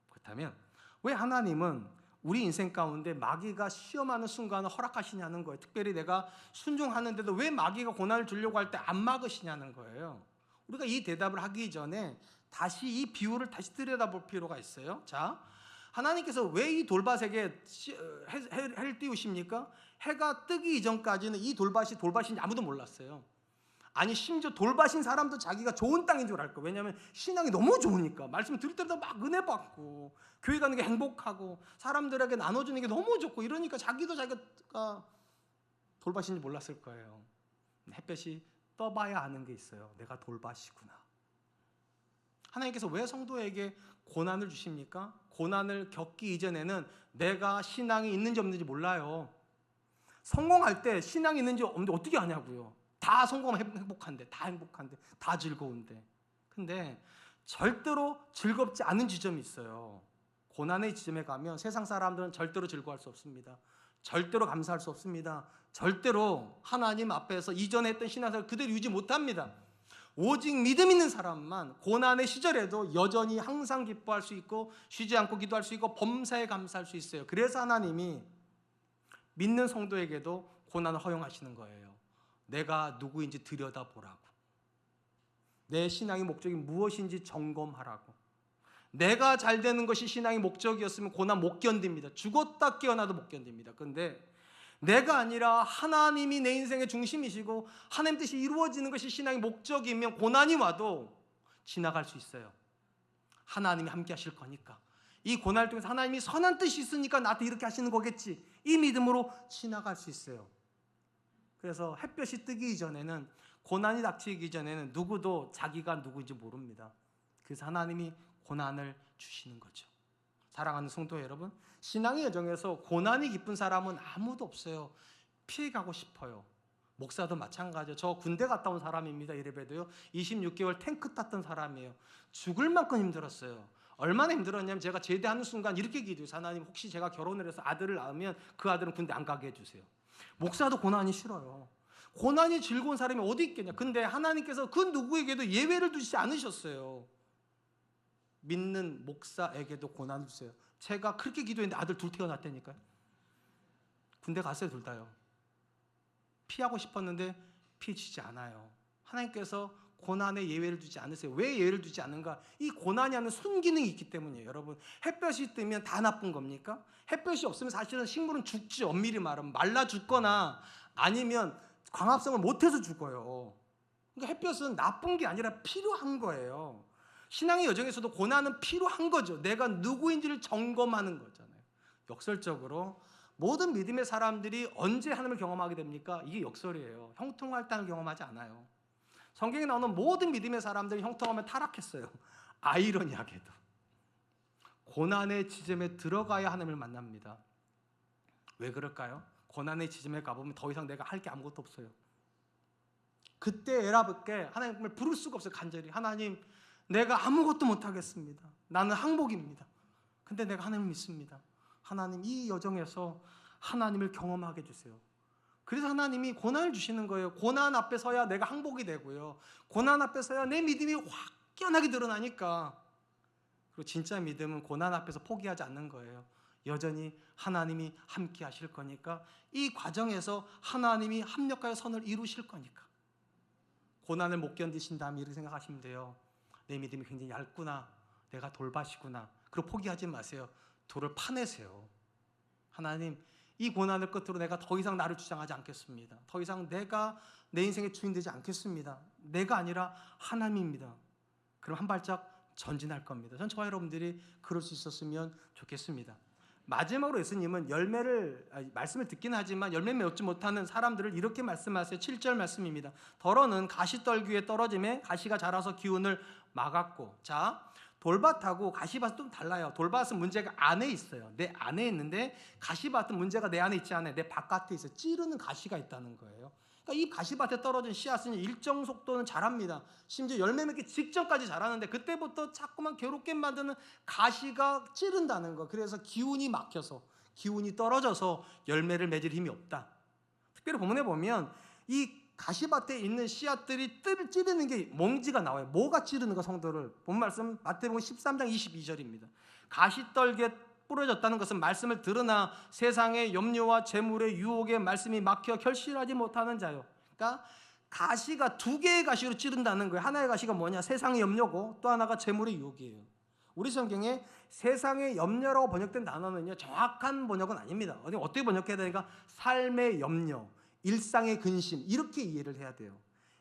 그렇다면 왜 하나님은 우리 인생 가운데 마귀가 시험하는 순간을 허락하시냐는 거예요. 특별히 내가 순종하는데도 왜 마귀가 고난을 주려고 할 때 안 막으시냐는 거예요. 우리가 이 대답을 하기 전에 다시 이 비유를 다시 들여다볼 필요가 있어요. 자, 하나님께서 왜 이 돌밭에게 해를 띄우십니까? 해가 뜨기 이전까지는 이 돌밭이 돌밭인지 아무도 몰랐어요. 아니 심지어 돌밭인 사람도 자기가 좋은 땅인 줄 알 거예요. 왜냐하면 신앙이 너무 좋으니까 말씀을 들을 때마다 막 은혜 받고 교회 가는 게 행복하고 사람들에게 나눠주는 게 너무 좋고 이러니까 자기도 자기가 돌밭인지 몰랐을 거예요. 햇볕이 떠봐야 아는 게 있어요. 내가 돌밭이구나. 하나님께서 왜 성도에게 고난을 주십니까? 고난을 겪기 이전에는 내가 신앙이 있는지 없는지 몰라요. 성공할 때 신앙이 있는지 없는지 어떻게 아냐고요. 다 성공하면 행복한데, 다 행복한데, 다 즐거운데. 근데 절대로 즐겁지 않은 지점이 있어요. 고난의 지점에 가면 세상 사람들은 절대로 즐거워할 수 없습니다. 절대로 감사할 수 없습니다. 절대로 하나님 앞에서 이전에 했던 신앙생활 그대로 유지 못합니다. 오직 믿음 있는 사람만 고난의 시절에도 여전히 항상 기뻐할 수 있고 쉬지 않고 기도할 수 있고 범사에 감사할 수 있어요. 그래서 하나님이 믿는 성도에게도 고난을 허용하시는 거예요. 내가 누구인지 들여다보라고. 내 신앙의 목적이 무엇인지 점검하라고. 내가 잘 되는 것이 신앙의 목적이었으면 고난 못 견딥니다. 죽었다 깨어나도 못 견딥니다. 그런데 내가 아니라 하나님이 내 인생의 중심이시고 하나님 뜻이 이루어지는 것이 신앙의 목적이면 고난이 와도 지나갈 수 있어요. 하나님이 함께 하실 거니까. 이 고난을 통해서 하나님이 선한 뜻이 있으니까 나한테 이렇게 하시는 거겠지. 이 믿음으로 지나갈 수 있어요. 그래서 햇볕이 뜨기 이전에는, 고난이 닥치기 전에는 누구도 자기가 누구인지 모릅니다. 그래서 하나님이 고난을 주시는 거죠. 사랑하는 성도 여러분, 신앙의 여정에서 고난이 깊은 사람은 아무도 없어요. 피해가고 싶어요. 목사도 마찬가지예요. 저 군대 갔다 온 사람입니다. 이래봬도요. 26개월 탱크 탔던 사람이에요. 죽을 만큼 힘들었어요. 얼마나 힘들었냐면 제가 제대하는 순간 이렇게 기도해요. 하나님, 혹시 제가 결혼을 해서 아들을 낳으면 그 아들은 군대 안 가게 해주세요. 목사도 고난이 싫어요. 고난이 즐거운 사람이 어디 있겠냐. 근데 하나님께서 그 누구에게도 예외를 두지 않으셨어요. 믿는 목사에게도 고난을 주세요. 제가 그렇게 기도했는데 아들 둘 태어났다니까요. 군대 갔어요, 둘 다요. 피하고 싶었는데 피해지지 않아요. 하나님께서 고난에 예외를 두지 않으세요. 왜 예외를 두지 않는가? 이 고난이 하는 순기능이 있기 때문이에요. 여러분, 햇볕이 뜨면 다 나쁜 겁니까? 햇볕이 없으면 사실은 식물은 죽지. 엄밀히 말하면 말라 죽거나 아니면 광합성을 못해서 죽어요. 그러니까 햇볕은 나쁜 게 아니라 필요한 거예요. 신앙의 여정에서도 고난은 필요한 거죠. 내가 누구인지를 점검하는 거잖아요. 역설적으로 모든 믿음의 사람들이 언제 하나님을 경험하게 됩니까? 이게 역설이에요. 형통할 때는 경험하지 않아요. 성경에 나오는 모든 믿음의 사람들이 형통하면 타락했어요. 아이러니하게도 고난의 지점에 들어가야 하나님을 만납니다. 왜 그럴까요? 고난의 지점에 가보면 더 이상 내가 할 게 아무것도 없어요. 그때 에라밖에 하나님을 부를 수가 없어요. 간절히 하나님, 내가 아무것도 못하겠습니다. 나는 항복입니다. 근데 내가 하나님을 믿습니다. 하나님, 이 여정에서 하나님을 경험하게 해주세요. 그래서 하나님이 고난을 주시는 거예요. 고난 앞에 서야 내가 항복이 되고요. 고난 앞에 서야 내 믿음이 확연하게 드러나니까. 그리고 진짜 믿음은 고난 앞에서 포기하지 않는 거예요. 여전히 하나님이 함께 하실 거니까, 이 과정에서 하나님이 합력하여 선을 이루실 거니까. 고난을 못 견디신다면 이렇게 생각하시면 돼요. 내 믿음이 굉장히 얇구나. 내가 돌밭이구나. 그리고 포기하지 마세요. 돌을 파내세요. 하나님, 이 고난을 끝으로 내가 더 이상 나를 주장하지 않겠습니다. 더 이상 내가 내 인생의 주인 되지 않겠습니다. 내가 아니라 하나님입니다. 그럼 한 발짝 전진할 겁니다. 전 저와 여러분들이 그럴 수 있었으면 좋겠습니다. 마지막으로 예수님은 말씀을 듣긴 하지만 열매를 맺지 못하는 사람들을 이렇게 말씀하세요. 7절 말씀입니다. 더러는 가시떨기에 떨어짐에 가시가 자라서 기운을 막았고. 자, 돌밭하고 가시밭은 좀 달라요. 돌밭은 문제가 안에 있어요. 내 안에 있는데 가시밭은 문제가 내 안에 있지 않아요. 내 바깥에 있어요. 찌르는 가시가 있다는 거예요. 그러니까 이 가시밭에 떨어진 씨앗은 일정 속도는 자랍니다. 심지어 열매 맺기 직전까지 자라는데 그때부터 자꾸만 괴롭게 만드는 가시가 찌른다는 거. 그래서 기운이 막혀서, 기운이 떨어져서 열매를 맺을 힘이 없다. 특별히 본문에 보면 이 가시밭에 있는 씨앗들이 찌르는 게 몽지가 나와요. 뭐가 찌르는가? 성도를. 본 말씀 마태복음 13장 22절입니다. 가시떨기에 뿌려졌다는 것은 말씀을 들으나 세상의 염려와 재물의 유혹에 말씀이 막혀 결실하지 못하는 자요. 그러니까 가시가 두 개의 가시로 찌른다는 거예요. 하나의 가시가 뭐냐? 세상의 염려고, 또 하나가 재물의 유혹이에요. 우리 성경에 세상의 염려라고 번역된 단어는요, 정확한 번역은 아닙니다. 어떻게 번역해야 되니까 삶의 염려, 일상의 근심, 이렇게 이해를 해야 돼요.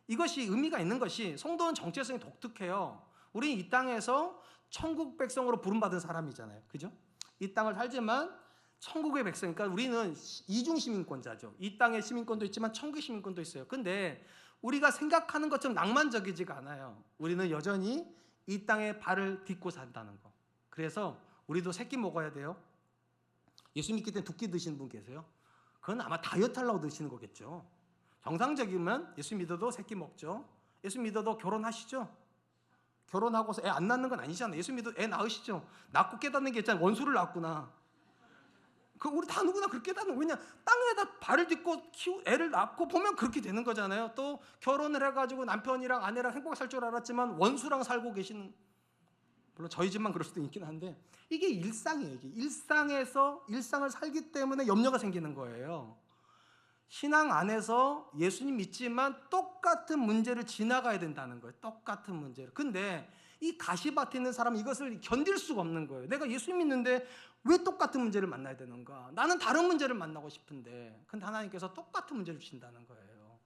이것이 의미가 있는 것이, 성도는 정체성이 독특해요. 우리는 이 땅에서 천국 백성으로 부름받은 사람이잖아요. 그죠? 이 땅을 살지만 천국의 백성이니까 우리는 이중 시민권자죠. 이 땅의 시민권도 있지만 천국의 시민권도 있어요. 근데 우리가 생각하는 것처럼 낭만적이지가 않아요. 우리는 여전히 이 땅에 발을 딛고 산다는 거. 그래서 우리도 새끼 먹어야 돼요. 예수 믿기 때문에 두 끼 드시는 분 계세요? 그건 아마 다이어트 하려고 드시는 거겠죠. 정상적이면 예수 믿어도 새끼 먹죠. 예수 믿어도 결혼하시죠. 결혼하고서 애 안 낳는 건 아니잖아요. 예수 믿어도 애 낳으시죠. 낳고 깨닫는 게 있잖아요. 원수를 낳았구나. 우리 다 누구나 그렇게 깨닫는 거예요. 왜냐, 땅에다 발을 딛고 애를 낳고 보면 그렇게 되는 거잖아요. 또 결혼을 해가지고 남편이랑 아내랑 행복하게 살 줄 알았지만 원수랑 살고 계시는, 물론 저희 집만 그럴 수도 있긴 한데, 이게 일상이에요. 이게 일상에서 일상을 살기 때문에 염려가 생기는 거예요. 신앙 안에서 예수님 믿지만 똑같은 문제를 지나가야 된다는 거예요. 똑같은 문제를. 근데 이 가시밭에 있는 사람은 이것을 견딜 수가 없는 거예요. 내가 예수님 믿는데 왜 똑같은 문제를 만나야 되는가? 나는 다른 문제를 만나고 싶은데. 근데 하나님께서 똑같은 문제를 주신다는 거예요.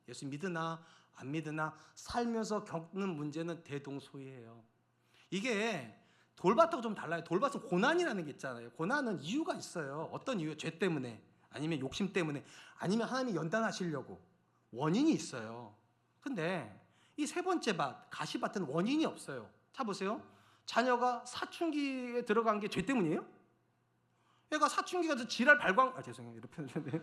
예수 믿으나 안 믿으나 살면서 겪는 문제는 대동소이해요. 이게 돌밭하고 좀 달라요. 돌밭은 고난이라는 게 있잖아요. 고난은 이유가 있어요. 어떤 이유? 죄 때문에, 아니면 욕심 때문에, 아니면 하나님이 연단하시려고 원인이 있어요. 근데 이 세 번째 밭, 가시밭은 원인이 없어요. 자 보세요. 자녀가 사춘기에 들어간 게 죄 때문이에요? 애가 사춘기가 지랄 발광, 죄송해요. 이렇게 표현했는데,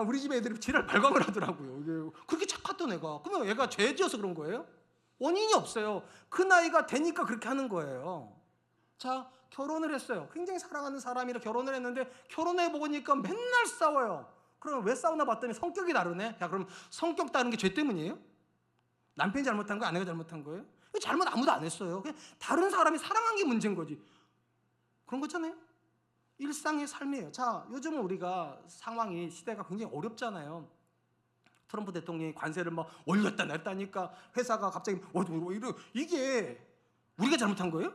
우리 집에 애들이 지랄 발광을 하더라고요. 그렇게 착했던 애가. 그러면 애가 죄 지어서 그런 거예요? 원인이 없어요. 그 나이가 되니까 그렇게 하는 거예요. 자, 결혼을 했어요. 굉장히 사랑하는 사람이라 결혼을 했는데 결혼해 보니까 맨날 싸워요. 그럼 왜 싸우나 봤더니 성격이 다르네. 야, 그럼 성격 다른 게 죄 때문이에요? 남편이 잘못한 거예요? 아내가 잘못한 거예요? 잘못 아무도 안 했어요. 그냥 다른 사람이 사랑한 게 문제인 거지. 그런 거잖아요. 일상의 삶이에요. 자, 요즘은 우리가 상황이 시대가 굉장히 어렵잖아요. 트럼프 대통령이 관세를 막 올렸다 냈다니까 회사가 갑자기 이게 우리가 잘못한 거예요?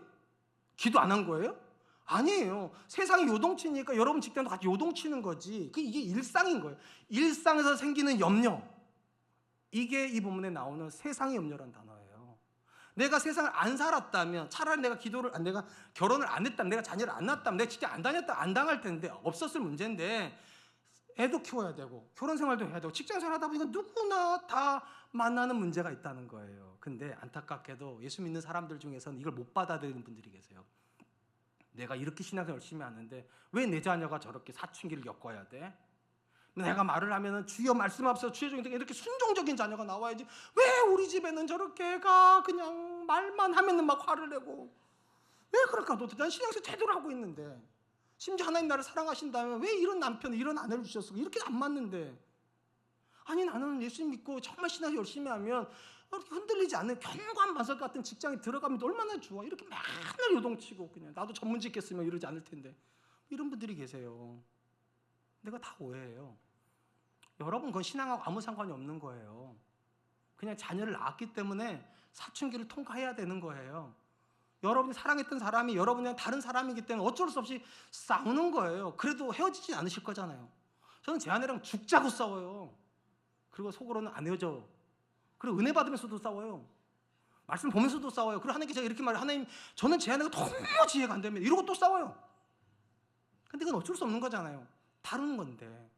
기도 안 한 거예요? 아니에요. 세상이 요동치니까 여러분 직장도 같이 요동치는 거지. 이게 일상인 거예요. 일상에서 생기는 염려. 이게 이 본문에 나오는 세상의 염려라는 단어예요. 내가 세상을 안 살았다면, 차라리 내가 내가 결혼을 안 했다면, 내가 자녀를 안 낳았다면, 내가 직장 안 다녔다면 안 당할 텐데, 없었을 문제인데, 애도 키워야 되고 결혼 생활도 해야 되고 직장 생활 하다 보니까 누구나 다 만나는 문제가 있다는 거예요. 근데 안타깝게도 예수 믿는 사람들 중에서는 이걸 못 받아들이는 분들이 계세요. 내가 이렇게 신앙생활 열심히 하는데 왜 내 자녀가 저렇게 사춘기를 겪어야 돼? 내가 말을 하면은 주여 말씀하소서 주여 중에 이렇게 순종적인 자녀가 나와야지 왜 우리 집에는 저렇게 애가 그냥 말만 하면은 막 화를 내고 왜 그럴까? 난 신앙생활 제대로 하고 있는데 심지어 하나님 나를 사랑하신다면 왜 이런 남편, 이런 아내를 주셨을까? 이렇게 안 맞는데. 아니 나는 예수 믿고 정말 신앙 열심히 하면 이렇게 흔들리지 않는 견고한 반석 같은 직장에 들어가면 얼마나 좋아. 이렇게 맨날 요동치고 그냥 나도 전문직 했으면 이러지 않을 텐데. 이런 분들이 계세요. 내가 다 오해해요. 여러분 그건 신앙하고 아무 상관이 없는 거예요. 그냥 자녀를 낳았기 때문에 사춘기를 통과해야 되는 거예요. 여러분이 사랑했던 사람이 여러분이랑 다른 사람이기 때문에 어쩔 수 없이 싸우는 거예요. 그래도 헤어지지 않으실 거잖아요. 저는 제 아내랑 죽자고 싸워요. 그리고 속으로는 안 헤어져. 그리고 은혜 받으면서도 싸워요. 말씀 보면서도 싸워요. 그리고 하나님께 제가 이렇게 말해요. 하나님, 저는 제 아내가 도무지 이해가 안 되면 이러고 또 싸워요. 근데 그건 어쩔 수 없는 거잖아요. 다른 건데.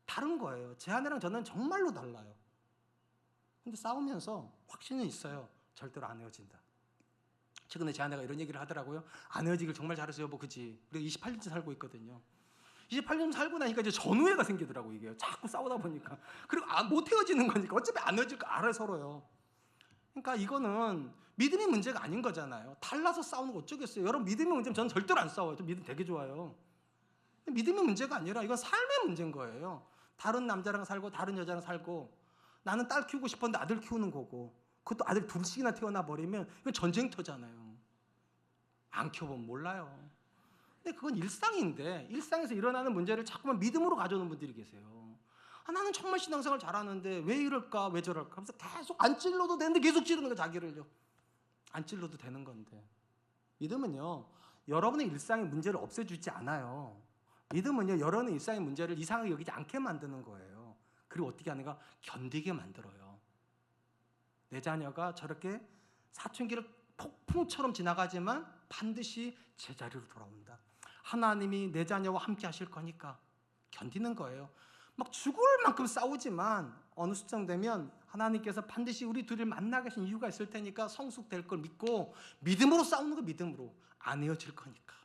다른 거예요. 제 아내랑 저는 정말로 달라요. 근데 싸우면서 확신은 있어요. 절대로 안 헤어진다. 최근에 제 아내가 이런 얘기를 하더라고요. 안 헤어지길 정말 잘했어 여보, 그치? 우리가 28년째 살고 있거든요. 28년 살고 나니까 이제 전우애가 생기더라고 이게. 자꾸 싸우다 보니까. 그리고 못 헤어지는 거니까 어차피 안 헤어질 거 알아요 서로요. 그러니까 이거는 믿음의 문제가 아닌 거잖아요. 달라서 싸우는 거 어쩌겠어요. 여러분 믿음의 문제면 저는 절대로 안 싸워요. 저 믿음 되게 좋아요. 믿음의 문제가 아니라 이건 삶의 문제인 거예요. 다른 남자랑 살고 다른 여자랑 살고 나는 딸 키우고 싶었는데 아들 키우는 거고 그것도 아들 둘씩이나 태어나 버리면 이건 전쟁터잖아요. 안 키워보면 몰라요. 근데 그건 일상인데 일상에서 일어나는 문제를 자꾸만 믿음으로 가져오는 분들이 계세요. 나는 정말 신앙생활 잘하는데 왜 이럴까 왜 저럴까 하면서 계속 안 찔러도 되는데 계속 찌르는 거 자기를요. 안 찔러도 되는 건데 믿음은요 여러분의 일상의 문제를 없애주지 않아요. 믿음은요 여러분의 일상의 문제를 이상하게 여기지 않게 만드는 거예요. 그리고 어떻게 하는가? 견디게 만들어요. 내 자녀가 저렇게 사춘기를 폭풍처럼 지나가지만 반드시 제자리로 돌아온다. 하나님이 내 자녀와 함께 하실 거니까 견디는 거예요. 막 죽을 만큼 싸우지만 어느 수정 되면 하나님께서 반드시 우리 둘을 만나게 하신 이유가 있을 테니까 성숙될 걸 믿고 믿음으로 싸우는 거 믿음으로 안 헤어질 거니까.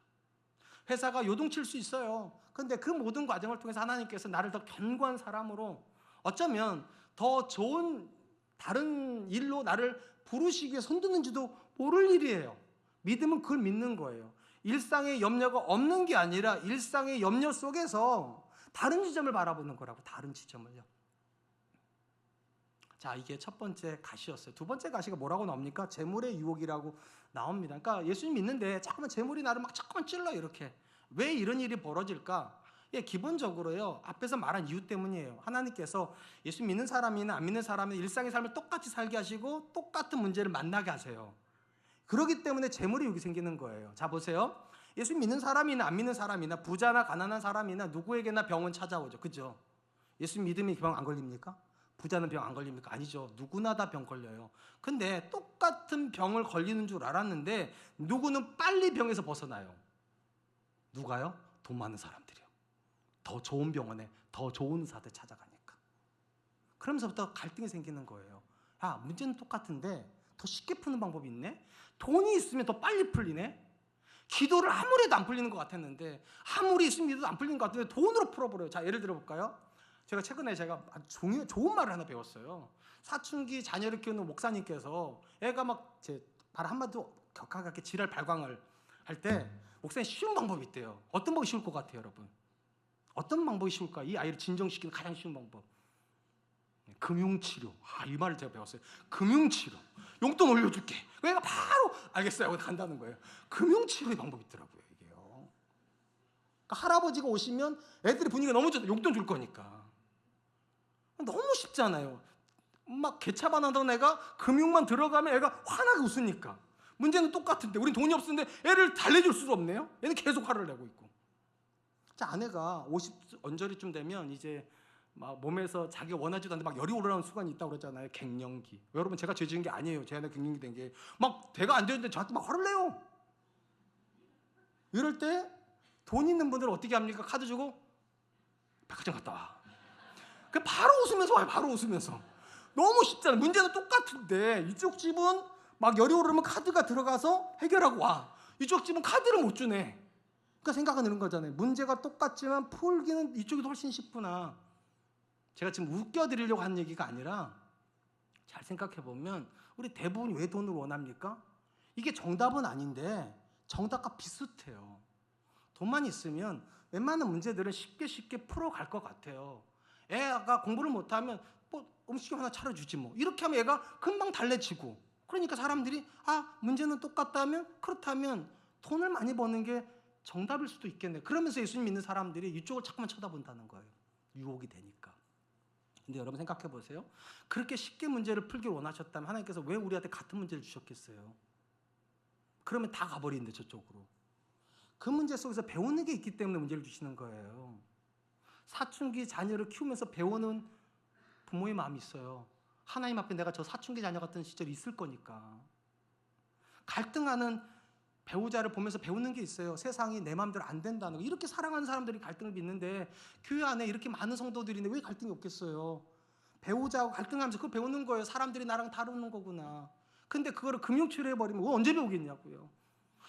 회사가 요동칠 수 있어요. 그런데 그 모든 과정을 통해서 하나님께서 나를 더 견고한 사람으로 어쩌면 더 좋은 다른 일로 나를 부르시기 위해 손드는지도 모를 일이에요. 믿음은 그걸 믿는 거예요. 일상의 염려가 없는 게 아니라 일상의 염려 속에서 다른 지점을 바라보는 거라고. 다른 지점을요. 자, 이게 첫 번째 가시였어요. 두 번째 가시가 뭐라고 나옵니까? 재물의 유혹이라고 나옵니다. 그러니까 예수님 믿는데 자꾸만 재물이 나를 막 자꾸만 찔러 이렇게. 왜 이런 일이 벌어질까? 예, 기본적으로요. 앞에서 말한 이유 때문이에요. 하나님께서 예수 믿는 사람이나 안 믿는 사람이나 일상의 삶을 똑같이 살게 하시고 똑같은 문제를 만나게 하세요. 그렇기 때문에 재물의 유혹이 생기는 거예요. 자, 보세요. 예수 믿는 사람이나 안 믿는 사람이나 부자나 가난한 사람이나 누구에게나 병은 찾아오죠. 그죠? 예수 믿으면 병 안 걸립니까? 부자는 병 안 걸립니까? 아니죠. 누구나 다 병 걸려요. 근데 똑같은 병을 걸리는 줄 알았는데 누구는 빨리 병에서 벗어나요. 누가요? 돈 많은 사람들이요. 더 좋은 병원에 더 좋은 의사들 찾아가니까. 그러면서부터 갈등이 생기는 거예요. 문제는 똑같은데 더 쉽게 푸는 방법이 있네? 돈이 있으면 더 빨리 풀리네? 기도를 아무리 해도 안 풀리는 것 같았는데 아무리 있으면 믿어도 안 풀리는 것 같은데 돈으로 풀어버려요. 자, 예를 들어볼까요? 제가 최근에 아주 좋은 말을 하나 배웠어요. 사춘기 자녀를 키우는 목사님께서 애가 막 제 말 한마디도 격하게 지랄 발광을 할 때 목사님 쉬운 방법이 있대요. 어떤 방법이 쉬울 것 같아요, 여러분? 어떤 방법이 쉬울까? 이 아이를 진정시키는 가장 쉬운 방법. 금융치료. 이 말을 제가 배웠어요. 금융치료. 용돈 올려줄게. 그러니까 바로 알겠어요 하고 간다는 거예요. 금융치료의 방법이 있더라고요, 이게요. 그러니까 할아버지가 오시면 애들이 분위기가 너무 좋다. 용돈 줄 거니까. 너무 쉽잖아요. 막 개차반하던 애가 금융만 들어가면 애가 환하게 웃으니까. 문제는 똑같은데 우린 돈이 없는데 애를 달래줄 수도 없네요. 얘는 계속 화를 내고 있고. 자, 아내가 50 언저리쯤 되면 이제 막 몸에서 자기가 원하지도 않는데 막 열이 오르는 순간이 있다고 그러잖아요. 갱년기. 여러분, 제가 죄 지은 게 아니에요. 제 아내 갱년기 된 게 막 대가 안 되는데 저한테 막 화를 내요. 이럴 때 돈 있는 분들은 어떻게 합니까? 카드 주고 백화점 갔다 와. 그 바로 웃으면서 와요. 바로 웃으면서. 너무 쉽잖아요. 문제는 똑같은데 이쪽 집은 막 열이 오르면 카드가 들어가서 해결하고 와. 이쪽 집은 카드를 못 주네. 그러니까 생각은 이런 거잖아요. 문제가 똑같지만 풀기는 이쪽이 더 훨씬 쉽구나. 제가 지금 웃겨드리려고 하는 얘기가 아니라 잘 생각해보면 우리 대부분 왜 돈을 원합니까? 이게 정답은 아닌데 정답과 비슷해요. 돈만 있으면 웬만한 문제들은 쉽게 풀어갈 것 같아요. 애가 공부를 못하면 뭐 음식 하나 차려주지 뭐. 이렇게 하면 애가 금방 달래지고. 그러니까 사람들이 문제는 똑같다면 그렇다면 돈을 많이 버는 게 정답일 수도 있겠네. 그러면서 예수님 믿는 사람들이 이쪽을 자꾸만 쳐다본다는 거예요. 유혹이 되니까. 근데 여러분 생각해 보세요. 그렇게 쉽게 문제를 풀기를 원하셨다면 하나님께서 왜 우리한테 같은 문제를 주셨겠어요? 그러면 다 가버리는데 저쪽으로. 그 문제 속에서 배우는 게 있기 때문에 문제를 주시는 거예요. 사춘기 자녀를 키우면서 배우는 부모의 마음이 있어요. 하나님 앞에 내가 저 사춘기 자녀 같은 시절이 있을 거니까. 갈등하는 배우자를 보면서 배우는 게 있어요. 세상이 내 마음대로 안 된다는 거. 이렇게 사랑하는 사람들이 갈등을 빚는데 교회 안에 이렇게 많은 성도들인데 왜 갈등이 없겠어요? 배우자하고 갈등하면서 그걸 배우는 거예요. 사람들이 나랑 다루는 거구나. 근데 그거를 금융치료해버리면 언제 배우겠냐고요.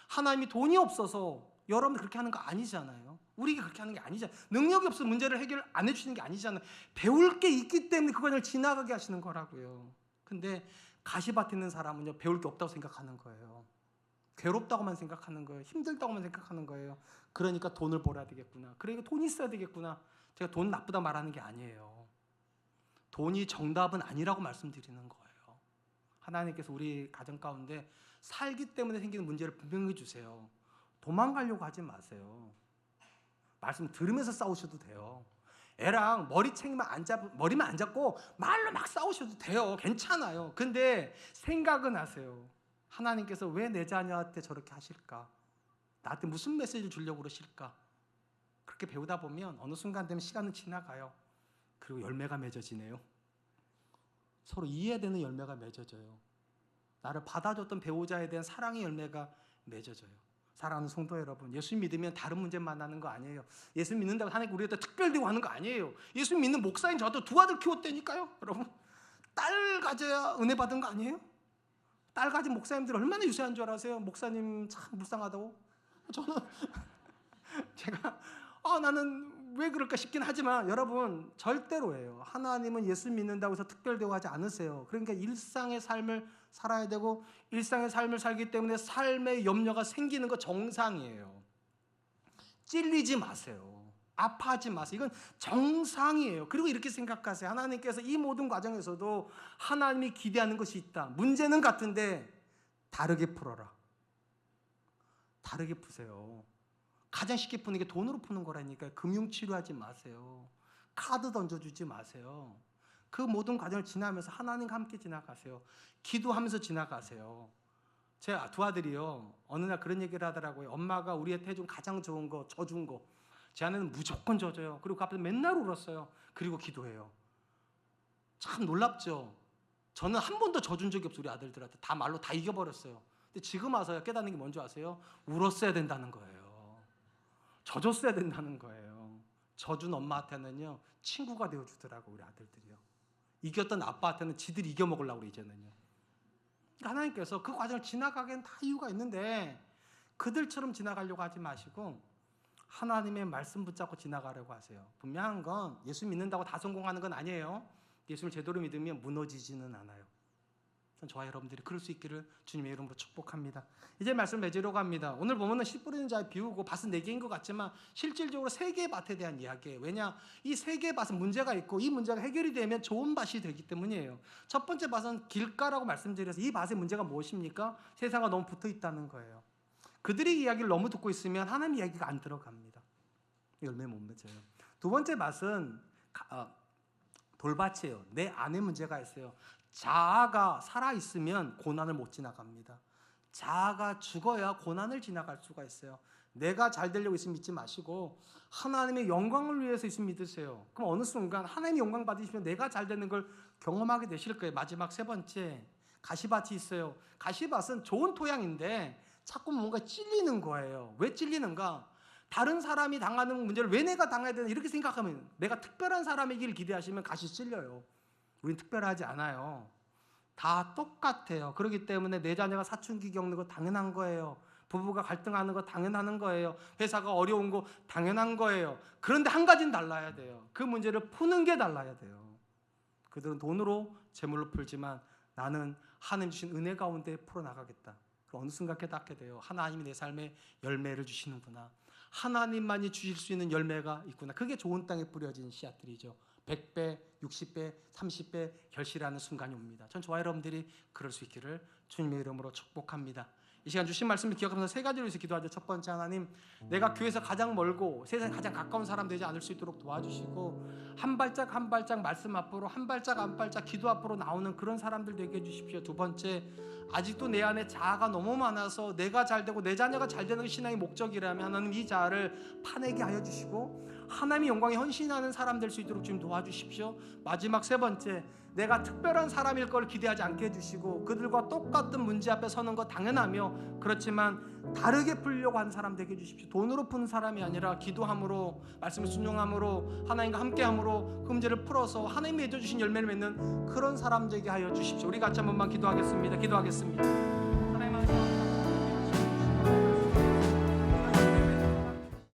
하나님이 돈이 없어서 여러분들 그렇게 하는 거 아니잖아요. 우리가 그렇게 하는 게 아니잖아요. 능력이 없어서 문제를 해결 안 해주시는 게 아니잖아요. 배울 게 있기 때문에 그걸 지나가게 하시는 거라고요. 근데 가시밭에 있는 사람은요, 배울 게 없다고 생각하는 거예요. 괴롭다고만 생각하는 거예요. 힘들다고만 생각하는 거예요. 그러니까 돈을 벌어야 되겠구나. 그러니까 돈이 있어야 되겠구나. 제가 돈 나쁘다 말하는 게 아니에요. 돈이 정답은 아니라고 말씀드리는 거예요. 하나님께서 우리 가정 가운데 살기 때문에 생기는 문제를 분명히 주세요. 도망가려고 하지 마세요. 말씀 들으면서 싸우셔도 돼요. 애랑 머리만 안 잡고 말로 막 싸우셔도 돼요. 괜찮아요. 근데 생각은 하세요. 하나님께서 왜 내 자녀한테 저렇게 하실까? 나한테 무슨 메시지를 주려고 그러실까? 그렇게 배우다 보면 어느 순간 되면 시간은 지나가요. 그리고 열매가 맺어지네요. 서로 이해되는 열매가 맺어져요. 나를 받아줬던 배우자에 대한 사랑의 열매가 맺어져요. 사랑하는 성도 여러분, 예수 믿으면 다른 문제 만나는 거 아니에요. 예수 믿는다고 하나님 우리한테 특별되고 하는 거 아니에요. 예수 믿는 목사인 저도 두 아들 키웠다니까요. 여러분, 딸 가져야 은혜 받은 거 아니에요? 딸 가진 목사님들 얼마나 유세한 줄 아세요? 목사님 참 불쌍하다고. 저는 제가 나는 왜 그럴까 싶긴 하지만 여러분 절대로예요. 하나님은 예수 믿는다고 해서 특별되고 하지 않으세요. 그러니까 일상의 삶을 살아야 되고 일상의 삶을 살기 때문에 삶의 염려가 생기는 거 정상이에요. 찔리지 마세요. 아파하지 마세요. 이건 정상이에요. 그리고 이렇게 생각하세요. 하나님께서 이 모든 과정에서도 하나님이 기대하는 것이 있다. 문제는 같은데 다르게 풀어라. 다르게 푸세요. 가장 쉽게 푸는 게 돈으로 푸는 거라니까요. 금융치료하지 마세요. 카드 던져주지 마세요. 그 모든 과정을 지나면서 하나님과 함께 지나가세요. 기도하면서 지나가세요. 제 두 아들이요, 어느 날 그런 얘기를 하더라고요. 엄마가 우리한테 해준 가장 좋은 거, 져준 거. 제 아내는 무조건 져줘요. 그리고 그 앞에서 맨날 울었어요. 그리고 기도해요. 참 놀랍죠. 저는 한 번도 져준 적이 없어요. 우리 아들들한테. 다 말로 다 이겨버렸어요. 근데 지금 와서 깨닫는 게 뭔지 아세요? 울었어야 된다는 거예요. 져줬어야 된다는 거예요. 져준 엄마한테는요, 친구가 되어주더라고, 우리 아들들이요. 이겼던 아빠한테는 지들이 이겨먹으려고 그래, 이제는요. 하나님께서 그 과정을 지나가기엔 다 이유가 있는데 그들처럼 지나가려고 하지 마시고 하나님의 말씀 붙잡고 지나가려고 하세요. 분명한 건 예수 믿는다고 다 성공하는 건 아니에요. 예수를 제대로 믿으면 무너지지는 않아요. 저와 여러분들이 그럴 수 있기를 주님의 이름으로 축복합니다. 이제 말씀을 맺으려고 합니다. 오늘 보면은 씨 뿌리는 자의 비유고 밭은 4개인 것 같지만 실질적으로 3개의 밭에 대한 이야기예요. 왜냐? 이 3개의 밭은 문제가 있고 이 문제가 해결이 되면 좋은 밭이 되기 때문이에요. 첫 번째 밭은 길가라고 말씀드려서 이 밭의 문제가 무엇입니까? 세상과 너무 붙어 있다는 거예요. 그들의 이야기를 너무 듣고 있으면 하나님 이야기가 안 들어갑니다. 열매 못 맺어요. 두 번째 맛은 돌밭이에요. 내 안에 문제가 있어요. 자아가 살아있으면 고난을 못 지나갑니다. 자아가 죽어야 고난을 지나갈 수가 있어요. 내가 잘 되려고 있으면 믿지 마시고 하나님의 영광을 위해서 있으면 믿으세요. 그럼 어느 순간 하나님의 영광 받으시면 내가 잘 되는 걸 경험하게 되실 거예요. 마지막 세 번째, 가시밭이 있어요. 가시밭은 좋은 토양인데 자꾸 뭔가 찔리는 거예요. 왜 찔리는가? 다른 사람이 당하는 문제를 왜 내가 당해야 되나 이렇게 생각하면, 내가 특별한 사람이길 기대하시면 가시 찔려요. 우린 특별하지 않아요. 다 똑같아요. 그렇기 때문에 내 자녀가 사춘기 겪는 거 당연한 거예요. 부부가 갈등하는 거 당연한 거예요. 회사가 어려운 거 당연한 거예요. 그런데 한 가지는 달라야 돼요. 그 문제를 푸는 게 달라야 돼요. 그들은 돈으로 재물로 풀지만 나는 하나님 주신 은혜 가운데 풀어나가겠다. 어느 순간 깨닫게 돼요. 하나님이 내 삶에 열매를 주시는구나. 하나님만이 주실 수 있는 열매가 있구나. 그게 좋은 땅에 뿌려진 씨앗들이죠. 100배, 60배, 30배 결실하는 순간이 옵니다. 전 저와 여러분들이 그럴 수 있기를 주님의 이름으로 축복합니다. 이 시간 주신 말씀을 기억하면서 세 가지로 위해서 기도하죠. 첫 번째, 하나님, 내가 교회에서 가장 멀고 세상에 가장 가까운 사람 되지 않을 수 있도록 도와주시고 한 발짝 한 발짝 말씀 앞으로, 한 발짝 한 발짝 기도 앞으로 나오는 그런 사람들 되게 해주십시오. 두 번째, 아직도 내 안에 자아가 너무 많아서 내가 잘 되고 내 자녀가 잘 되는 게 신앙의 목적이라면 하나님 이 자아를 파내게 하여 주시고 하나님의 영광에 헌신하는 사람 될 수 있도록 지금 도와주십시오. 마지막 세 번째, 내가 특별한 사람일 걸 기대하지 않게 해주시고 그들과 똑같은 문제 앞에 서는 거 당연하며 그렇지만 다르게 풀려고 하는 사람 되게 해주십시오. 돈으로 푸는 사람이 아니라 기도함으로, 말씀을 순종함으로, 하나님과 함께함으로 그 문제를 풀어서 하나님이 해주신 열매를 맺는 그런 사람 되게 하여 주십시오. 우리 같이 한 번만 기도하겠습니다.